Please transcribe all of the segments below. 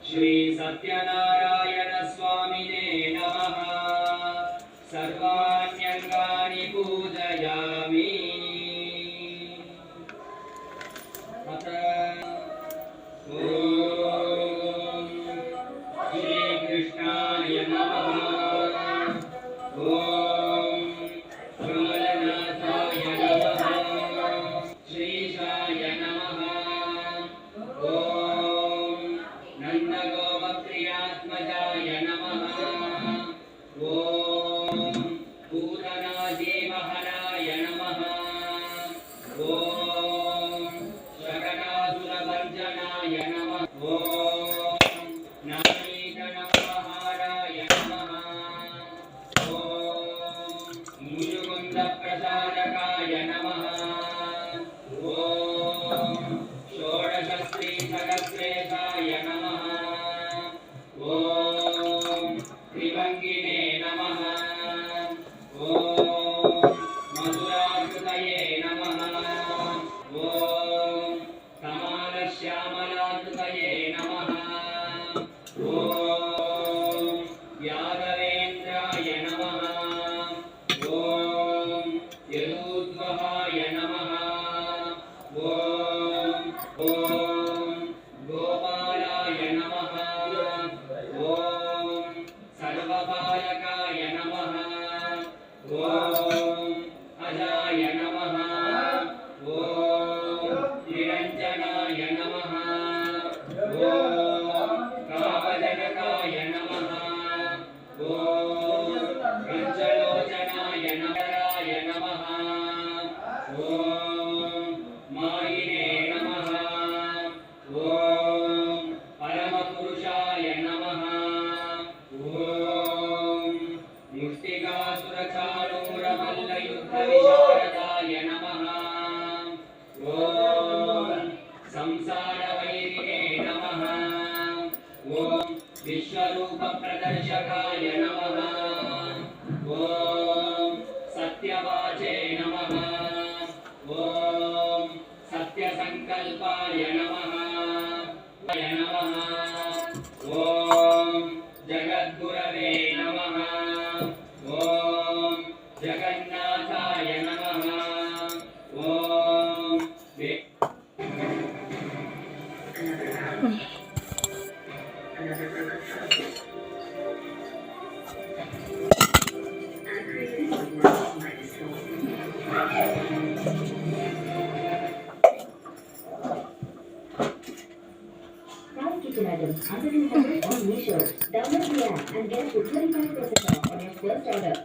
श्री सत्यनारायण स्वामिने नमः। सर्वाण्यङ्गानि पूजयामि। श्रीकृष्णाय नमः। ॐ कमलनाथाय नमः। श्रीशाय नमः। ॐ नन्दगोपप्रियात्मजाय नमः। ॐ पूतनाजीवहराय नमः। ॐ शकटासुरभञ्जनाय नमः। प्रसादकाय नमः। ॐ षोडशस्त्रीसहस्रेशाय नमः। ॐ त्रिभङ्गिने नमः। ॐ मधुराकृतये नमः। ॐ कमालश्यामलाकृतये नमः। ॐ यादवेन्द्राय नमः। ॐ यदूद्वहाय नमः। ॐ गोपालाय नमः। ॐ सर्वपालकाय नमः। ॐ अजाय नमः। ॐ निरञ्जनाय नमः। ॐ कामजनकाय नमः। ॐ पञ्चलोचनाय नमः। ॐ मायिने नमः। ॐ परमपुरुषाय नमः। ॐ मुष्टिकासुरचाणूरमल्लयुद्धविशारदाय नमः। ॐ संसारवैरिणे नमः। ॐ विश्वरूपप्रदर्शकाय नमः। ॐ सत्यवाचे नमः। ॐ सत्यसङ्कल्पाय नमः। ॐ जगद्गुरवे नमः। ॐ जगन्नाथाय नमः। ॐ kitchen items, 100 on Meesho. Download the app and get to 25% off on your first order.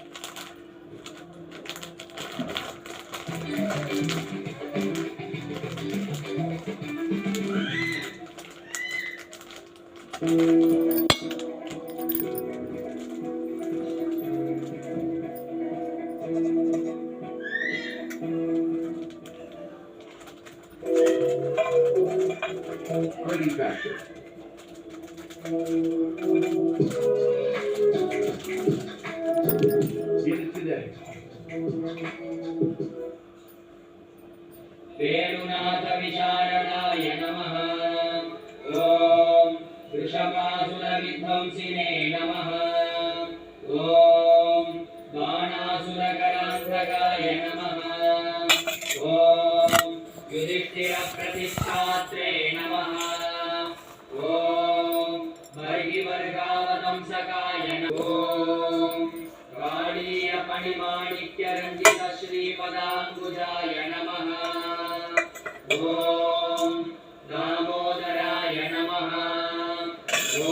Ready factor. Get it today. Venunath विशारदाय नमः। ॐ वृषभासुरविध्वंसिने नमः। ॐ बाणासुरकरान्धकाय नमः। ॐ युधिष्ठिरप्रतिष्ठात्रे नमः। ॐ वर्गिवर्गावतंसकाय नमः। ॐ काळीयपणिमाणिक्यरञ्जितश्रीपदाम्बुजाय नमः। ॐ दामोदराय नमः। ॐ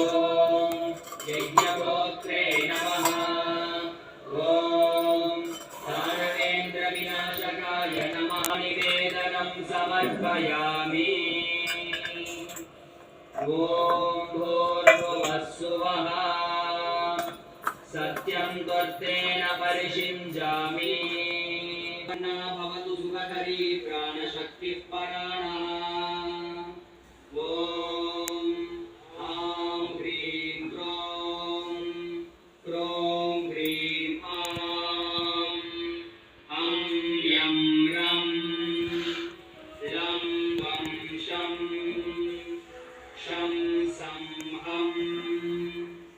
यज्ञगोत्रे नमः। ॐ दानवेन्द्रविनाशकाय नमः। निवेदनं समर्पयामि। ॐ भूर्भुवस्सुवः। सत्यं त्वत्तेन परिषिञ्जामि।